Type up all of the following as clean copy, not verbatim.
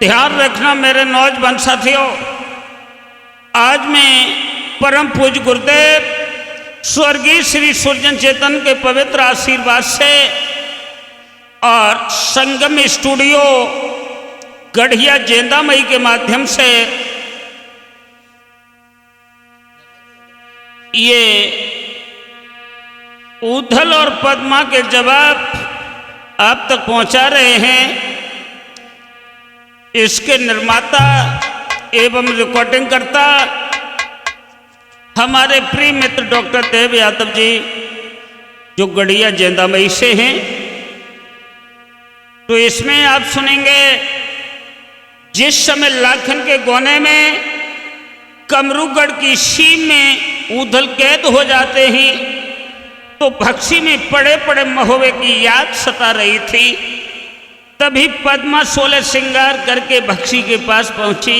ध्यान रखना मेरे नौजवान साथियों, आज मैं परम पूज्य गुरुदेव स्वर्गीय श्री सुरजन चेतन के पवित्र आशीर्वाद से और संगम स्टूडियो गढ़िया जेंदामई के माध्यम से ये उथल और पद्मा के जवाब आप तक पहुंचा रहे हैं। इसके निर्माता एवं रिकॉर्डिंग करता हमारे प्रिय मित्र डॉक्टर देव यादव जी, जो गढ़िया जेंदामई से हैं। तो इसमें आप सुनेंगे, जिस समय लाखन के गोने में कमरूगढ़ की सीम में उधल कैद हो जाते हैं तो भक्सी में पड़े पड़े महोबे की याद सता रही थी। तभी पद्मा 16 श्रृंगार करके भक्सी के पास पहुंची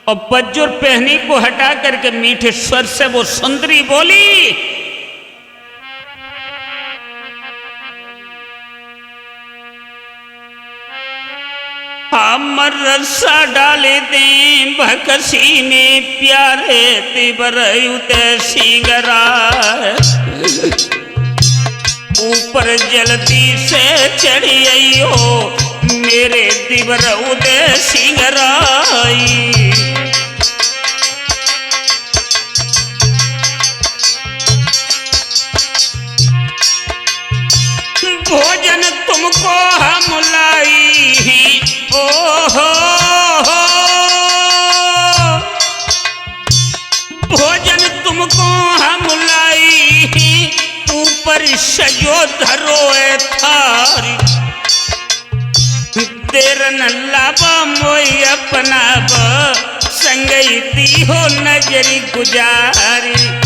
और बज्जुर पहनी को हटा करके मीठे स्वर से वो सुंदरी बोली, हमर रस्सा डाले दे भक्सी में प्यारे तिबरयुते सिंगरा, ऊपर जल्दी से चढ़ी आइयो मेरे दिवर उदय सिंगराई। भोजन तुमको हम लाई, ओ हो भोजन तुमको हम लाई, ऊपर सजो धरो थारी, तेर न लावा मोई अपनाब, संगईती हो नजरी गुजारी।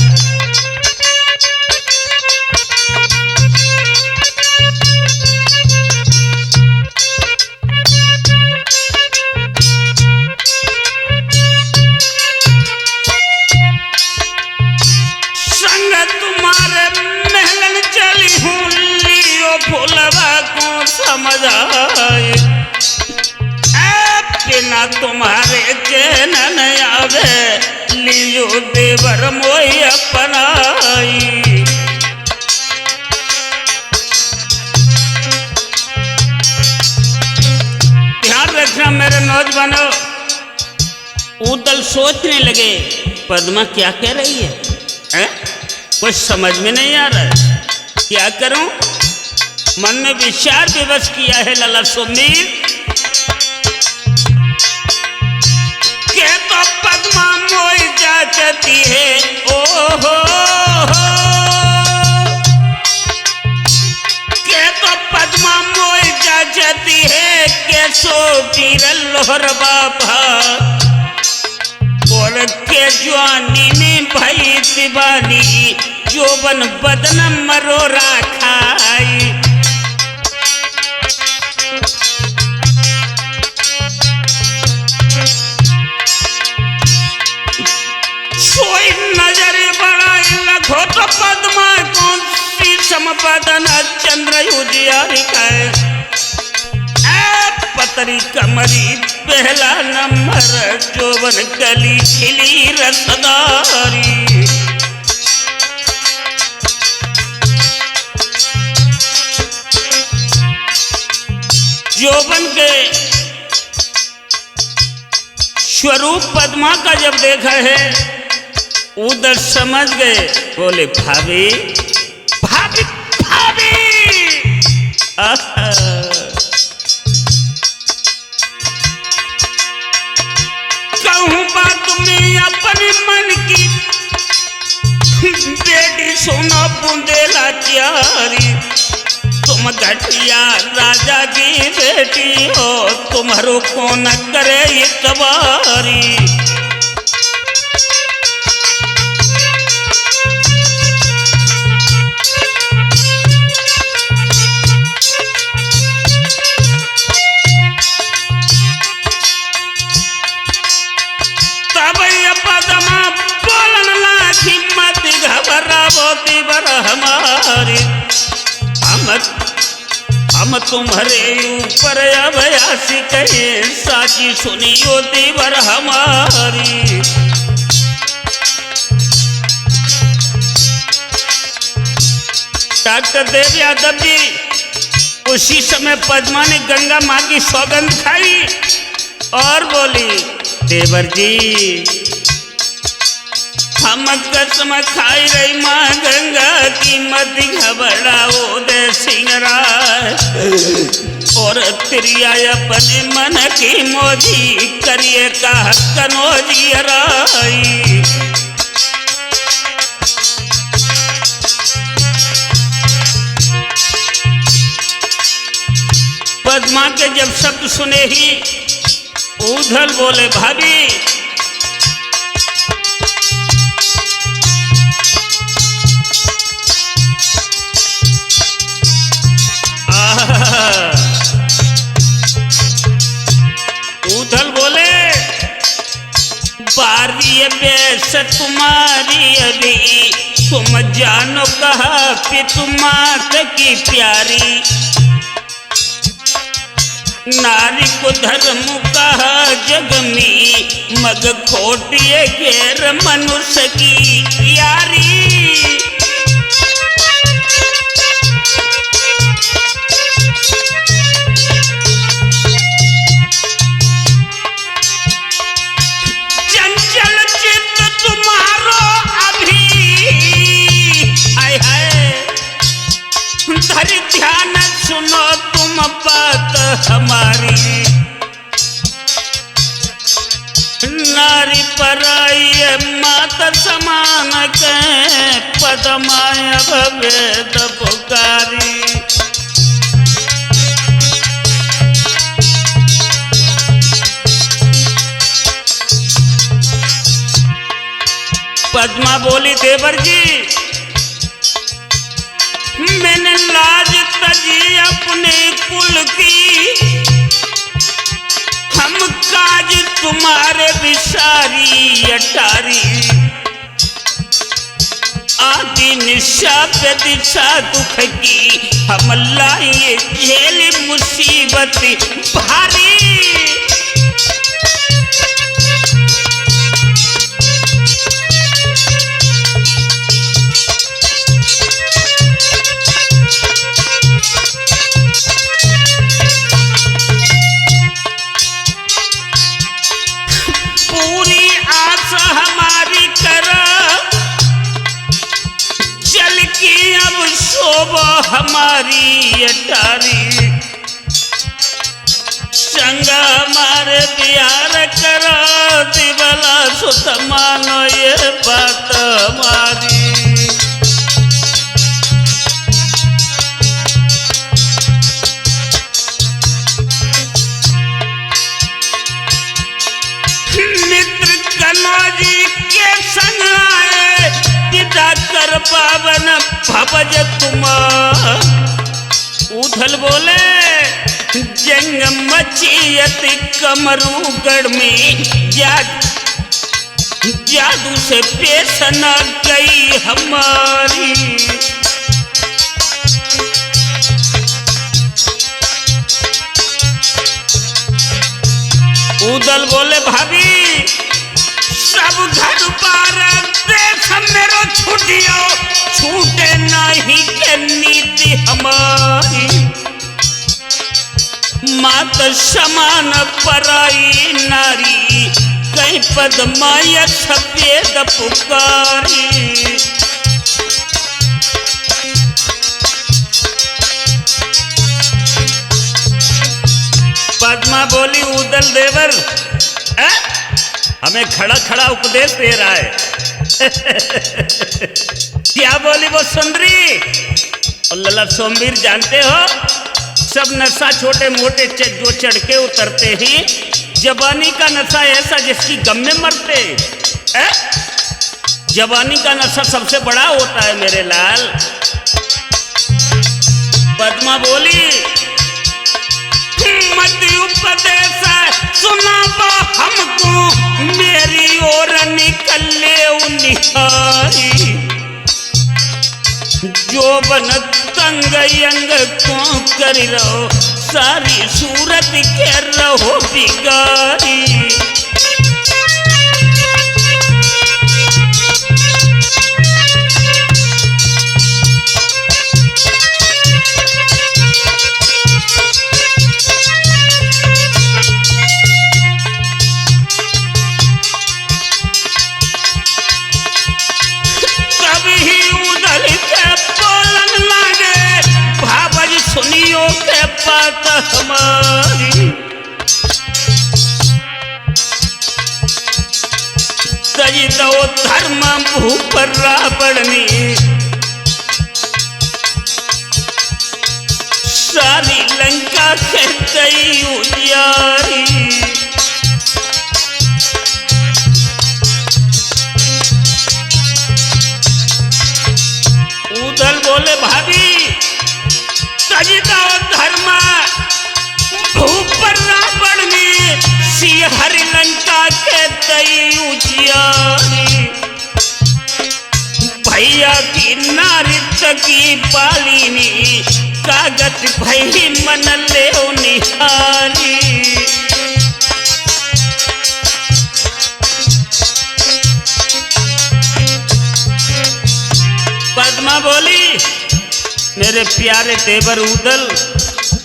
फूलवा को समझ आए, बिना तुम्हारे चैन न आवे, लियो देवर मोई अपनाई। ध्यान रखना मेरे नौजवानों, उदल सोचने लगे पद्मा क्या कह रही है? कुछ समझ में नहीं आ रहा है, क्या करूं? मन में विचार विवश किया है लला सुमीर के तो पद्मा मोई जाचती है, ओ हो के तो पद्मा मोई जाचती है, के सो पीर लोहर बाबा और के जवानी में भई दीवानी, जोबन बदन मरोरा खाई। सोई नजर बढ़ाई लखो तो पद्मा कौन सी समपदन चंद्र उजियारी का, पतरी कमरी पहला नंबर, जोवन कली खिली रसदारी। जोवन के स्वरूप पद्मा का जब देखा है उधर समझ गए, बोले भाभी भाभी भाभी। कहूँ बात में अपने मन की, बेटी सोना बुंदेला चारी, तुम घटिया राजा की बेटी हो, तुम्हारो कौन करे इतबारी। हम तुम्हारे ऊपर अभयासी कहे साची सुनियो देवर हमारी। डॉक्टर देव यादव जी उसी समय पद्मा ने गंगा माँ की सौगंध खाई और बोली, देवर जी हम कसम खाई रही माँ गंगा की मत घबराओ दे सिंगराय, और त्रिया अपने मन की मोजी करिए का कनोजी राई। पद्मा के जब शब्द सुने ही उधल बोले, भाभी उधल बोले, बारी बेस तुम्हारी अभी तुम जानो कहा कि तुम मात की प्यारी, नारी को धर्म कहा जग में मग खोटिए घेर मनुष्य की यारी। चंचल चित्त तुम्हारो अभी आय है, धरि ध्यान सुनो तुम बात हमारी, नारी पराई मात समान के पदमाय भवेद पुकारी। पद्मा बोली, देवर जी मैंने लाज तजी अपने कुल की, हम काज तुम्हारे विसारी अटारी, आदि निशा पे दिशा दुख की हम लाए झेल मुसीबत भारी। हमारी अटारी संग हमारे प्यार करो दिवला सुत मानो ये बात हमारी। मित्र कनौजी के संग आए पिता कर पावन भवज तुम, उधल बोले जंग मचियत कमरूगढ़ में जादू से पेश न गई हमारी। उधल बोले, भाभी सब घर बार देश मेरो छूटियो छूटे नहीं के नीति हमारी, मात समान पराई नारी कहीं पद्माय सफेद पुकारी। पद्मा बोली, उदल देवर हमें खड़ा खड़ा उपदेश दे रहा है। क्या बोली वो सुंदरी? और लला सोमवीर जानते हो सब नशा छोटे मोटे जो चढ़ के उतरते हैं, जवानी का नशा ऐसा जिसकी गम में मरते है। जवानी का नशा सबसे बड़ा होता है मेरे लाल। पद्मा बोली, मत उपदेश सुनावा हमको मेरी ओर निकले निहारी, जो बन तंग अंग अंग को कर रहो, सारी सूरत के रहो बिगारी। सुनियो के बात हमारी, तजी दो धर्म भूप रावणनी, सारी लंका के कई उजियारी। उदल बोले भाभी धर्म भूप रावणनी, हरि लंका के दई उजियारी। भैया की नारित की पालिनी, कागज भई मन ले निहारी। पद्मा बोली मेरे प्यारे तेवर उदल,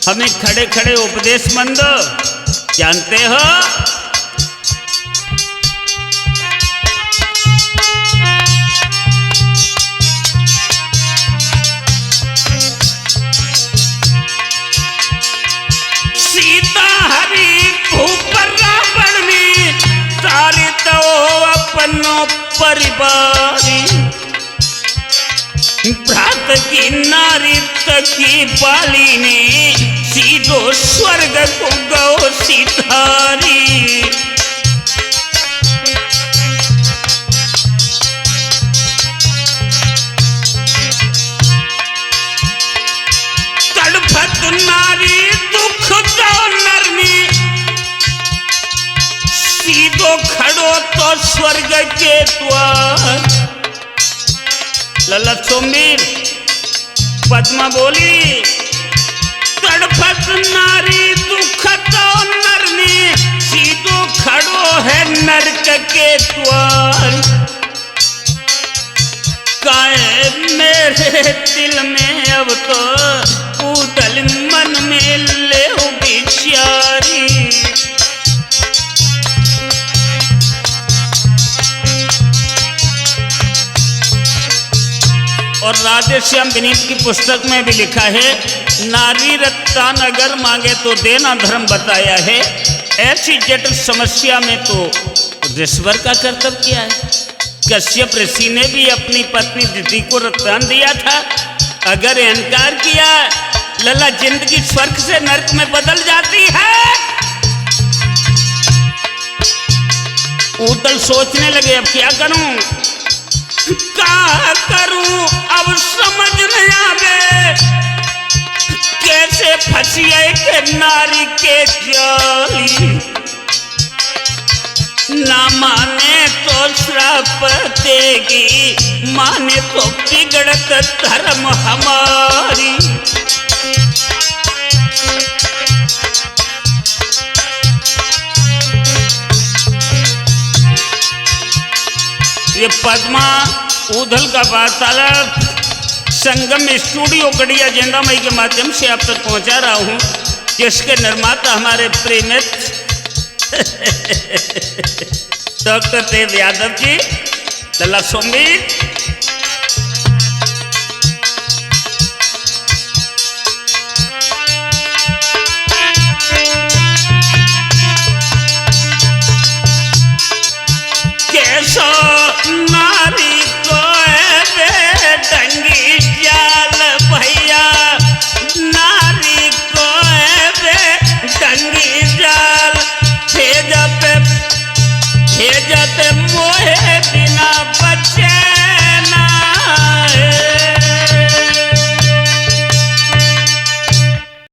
हमें खड़े खड़े उपदेश मंद जानते हो? सीता हरि भूप रावणनी, सारी तो अपनो परिवारी। भ्रात की नारी की पालिनी, सीधो स्वर्ग को गौ सिधारी। तड़फत नारी दुख दो नरनी, सीधो खड़ो तो स्वर्ग के द्वार। ललत सोमीर पद्मा बोली तड़फत नारी दुख तो नरनी, सीधो खड़ो है नरक के द्वार। काहे मेरे दिल में अब तो उदल मन में ले बिचारी। और राधेश्याम विनीत की पुस्तक में भी लिखा है, नारी रत्तान अगर मांगे तो देना धर्म बताया है। ऐसी जटिल समस्या में तो ऋषवर का कर्तव्य क्या है? कश्यप ऋषि ने भी अपनी पत्नी दिति को रत्तान दिया था। अगर इनकार किया लला, जिंदगी स्वर्ग से नरक में बदल जाती है। उदल सोचने लगे अब क्या करूं, क्या करूं अब समझ नहीं आवे। कैसे फंसिए के नारी के जाली, ना माने तो श्राप देगी, माने तो बिगड़त धर्म हमारी। ये पद्मा उदल का वार्तालाप संगम स्टूडियो गढ़िया जिंदामई के माध्यम से आप तक पहुंचा रहा हूं, जिसके निर्माता हमारे प्रेमित डॉक्टर देव यादव जी, लला सोमीर। कैसो नारी को डंगी जाल भैया, नारी को डंगी जाल, भेजत मोहे